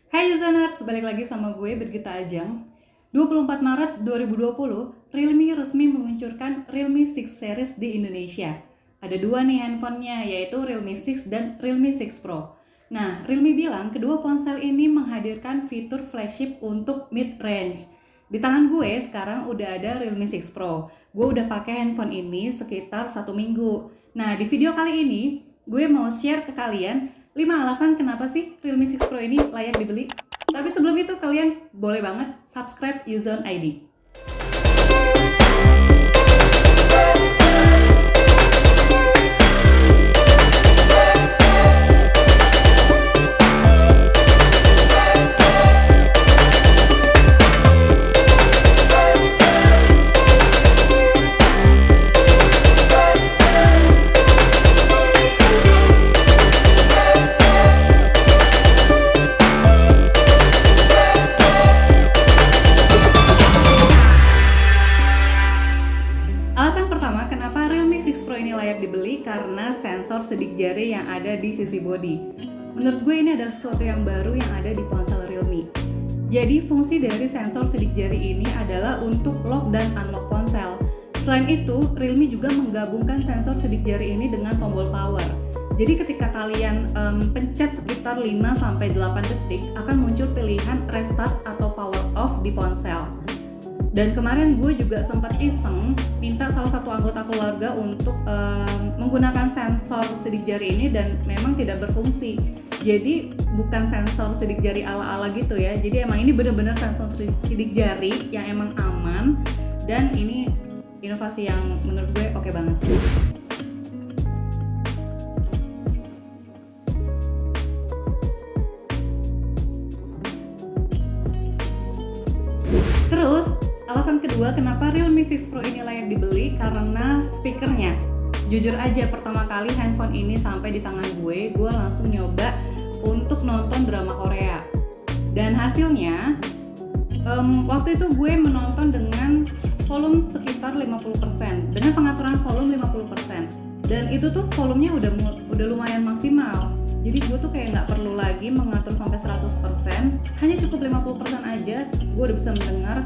Hai Userners, balik lagi sama gue Birgita Ajang. 24 Maret 2020, Realme resmi meluncurkan Realme 6 series di Indonesia. Ada dua nih handphonenya, yaitu Realme 6 dan Realme 6 Pro. Nah, Realme bilang kedua ponsel ini menghadirkan fitur flagship untuk mid-range. Di tangan gue sekarang udah ada Realme 6 Pro. Gue udah pakai handphone ini sekitar 1 minggu. Nah, di video kali ini, gue mau share ke kalian 5 alasan kenapa sih Realme 6 Pro ini layak dibeli. Tapi sebelum itu kalian boleh banget subscribe Uzone ID. Alasan pertama, kenapa Realme 6 Pro ini layak dibeli karena sensor sidik jari yang ada di sisi bodi. Menurut gue ini adalah sesuatu yang baru yang ada di ponsel Realme. Jadi fungsi dari sensor sidik jari ini adalah untuk lock dan unlock ponsel. Selain itu, Realme juga menggabungkan sensor sidik jari ini dengan tombol power. Jadi ketika kalian pencet sekitar 5-8 detik akan muncul pilihan restart atau power off di ponsel. Dan kemarin gue juga sempat iseng minta salah satu anggota keluarga untuk menggunakan sensor sidik jari ini dan memang tidak berfungsi. Jadi bukan sensor sidik jari ala-ala gitu ya. Jadi emang ini benar-benar sensor sidik jari yang emang aman dan ini inovasi yang menurut gue oke banget. Terus, alasan kedua kenapa Realme 6 Pro ini layak dibeli karena speakernya. Jujur aja pertama kali handphone ini sampai di tangan gue langsung nyoba untuk nonton drama Korea. Dan hasilnya, waktu itu gue menonton dengan volume sekitar 50%, dengan pengaturan volume 50%. Dan itu tuh volumenya udah lumayan maksimal. Jadi gue tuh kayak nggak perlu lagi mengatur sampai 100%, hanya cukup 50% aja gue udah bisa mendengar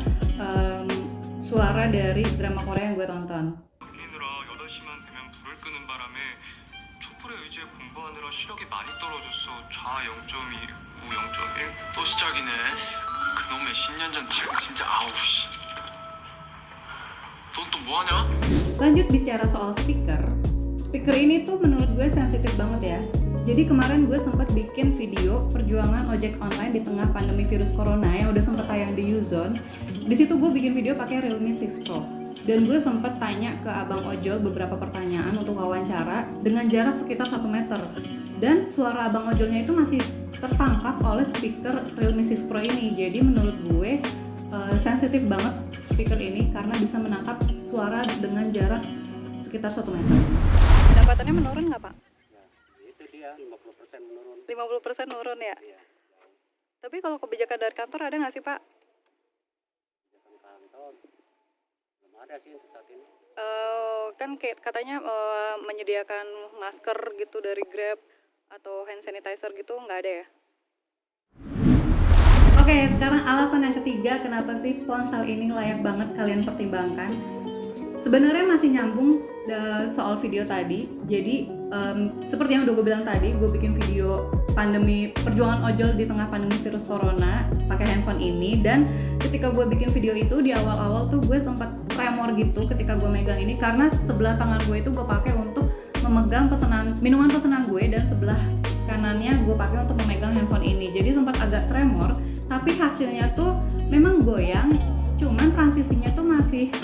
suara dari drama Korea yang gue tonton. 느끼느라 8시만 되면 불을 끄는 바람에 촛불에 의지해 공부하느라 시력이 많이 떨어졌어. 좌 0.2, 우 0.1. 또 시작이네. 그놈의 10년 전 타이거 진짜 아우씨. 넌 또 뭐하냐? Lanjut bicara soal speaker. Speaker ini tuh menurut gue sensitif banget ya. Jadi kemarin gue sempat bikin video perjuangan ojek online di tengah pandemi virus corona yang udah sempat tayang di Uzone. Di situ gue bikin video pakai Realme 6 Pro. Dan gue sempat tanya ke abang ojol beberapa pertanyaan untuk wawancara dengan jarak sekitar 1 meter. Dan suara abang ojolnya itu masih tertangkap oleh speaker Realme 6 Pro ini. Jadi menurut gue sensitif banget speaker ini karena bisa menangkap suara dengan jarak sekitar 1 meter. Pendapatannya menurun nggak Pak? Itu dia 50% menurun. 50% menurun ya? Iya. Tapi kalau kebijakan dari kantor ada nggak sih Pak? Kebijakan kantor belum ada sih untuk saat ini. Kan katanya menyediakan masker gitu dari Grab atau hand sanitizer gitu nggak ada ya? Oke, sekarang alasan yang ketiga kenapa sih ponsel ini layak banget kalian pertimbangkan. Sebenarnya masih nyambung soal video tadi. Jadi seperti yang udah gue bilang tadi, gue bikin video pandemi perjuangan ojol di tengah pandemi virus corona pakai handphone ini. Dan ketika gue bikin video itu di awal-awal tuh gue sempat tremor gitu ketika gue megang ini karena sebelah tangan gue itu gue pakai untuk memegang minuman pesanan gue dan sebelah kanannya gue pakai untuk memegang handphone ini. Jadi sempat agak tremor, tapi hasilnya tuh memang goyang. Cuman transisinya tuh masih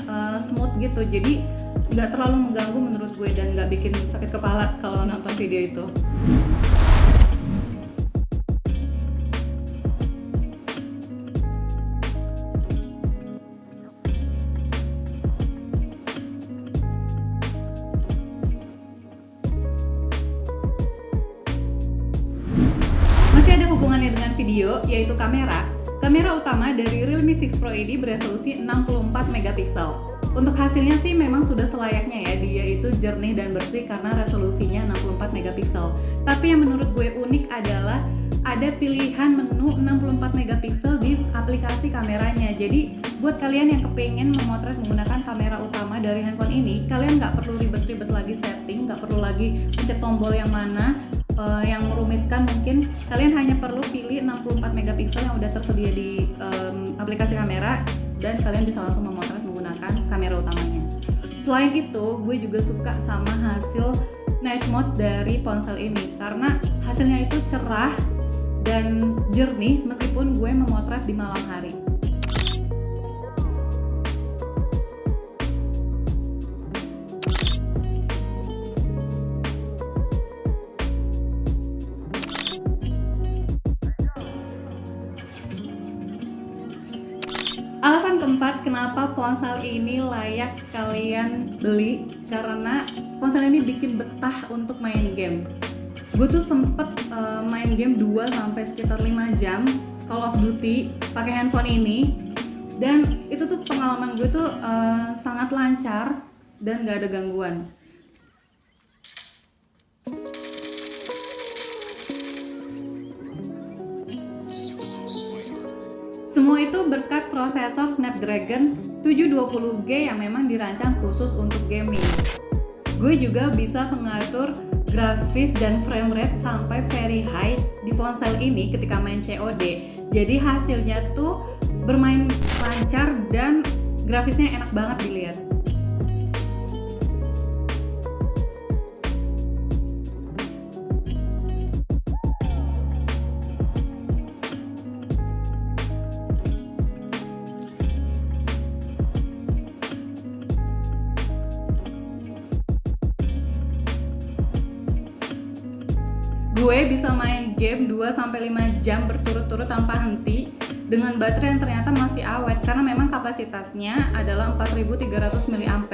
smooth gitu, jadi nggak terlalu mengganggu menurut gue dan nggak bikin sakit kepala kalau nonton video itu. Masih ada hubungannya dengan video, yaitu kamera. Kamera utama dari Realme 6 Pro ini beresolusi 64 megapiksel. Untuk hasilnya sih memang sudah selayaknya ya, dia itu jernih dan bersih karena resolusinya 64 megapiksel. Tapi yang menurut gue unik adalah ada pilihan menu 64 megapiksel di aplikasi kameranya. Jadi buat kalian yang kepengen memotret menggunakan kamera utama dari handphone ini, kalian nggak perlu ribet-ribet lagi setting, nggak perlu lagi pencet tombol yang mana yang merumitkan. Mungkin kalian hanya perlu pilih 64 megapiksel yang udah tersedia di aplikasi kamera, dan kalian bisa langsung memotret menggunakan kamera utamanya. Selain itu, gue juga suka sama hasil night mode dari ponsel ini karena hasilnya itu cerah dan jernih meskipun gue memotret di malam hari. Alasan keempat kenapa ponsel ini layak kalian beli, karena ponsel ini bikin betah untuk main game. Gue tuh sempet main game 2 sampai sekitar 5 jam Call of Duty pakai handphone ini, dan itu tuh pengalaman gue tuh sangat lancar dan gak ada gangguan. Semua itu berkat prosesor Snapdragon 720G yang memang dirancang khusus untuk gaming. Gue juga bisa mengatur grafis dan frame rate sampai very high di ponsel ini ketika main COD. Jadi hasilnya tuh bermain lancar dan grafisnya enak banget dilihat. Gue bisa main game 2-5 jam berturut-turut tanpa henti dengan baterai yang ternyata masih awet karena memang kapasitasnya adalah 4300 mAh.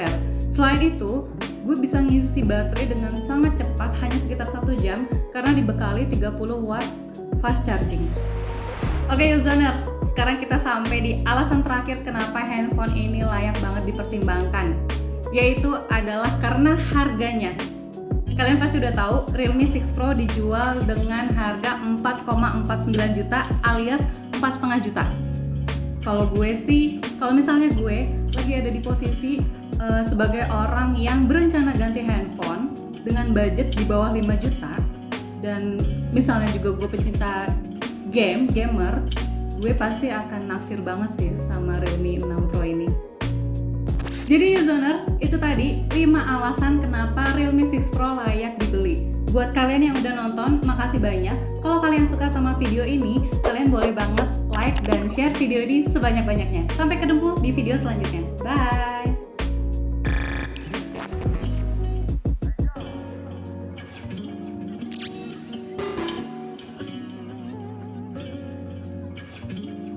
Selain itu, gue bisa ngisi baterai dengan sangat cepat hanya sekitar 1 jam karena dibekali 30 watt fast charging. Oke userners, sekarang kita sampai di alasan terakhir kenapa handphone ini layak banget dipertimbangkan, yaitu adalah karena harganya. Kalian pasti udah tahu Realme 6 Pro dijual dengan harga 4,49 juta alias 4,5 juta. Kalau misalnya gue lagi ada di posisi sebagai orang yang berencana ganti handphone dengan budget di bawah 5 juta, dan misalnya juga gue pencinta gamer, gue pasti akan naksir banget sih sama Realme 6 Pro ini. Jadi userners, itu tadi 5 alasan kenapa Realme 6 Pro layak dibeli. Buat kalian yang udah nonton, makasih banyak. Kalau kalian suka sama video ini, kalian boleh banget like dan share video ini sebanyak-banyaknya. Sampai ketemu di video selanjutnya. Bye!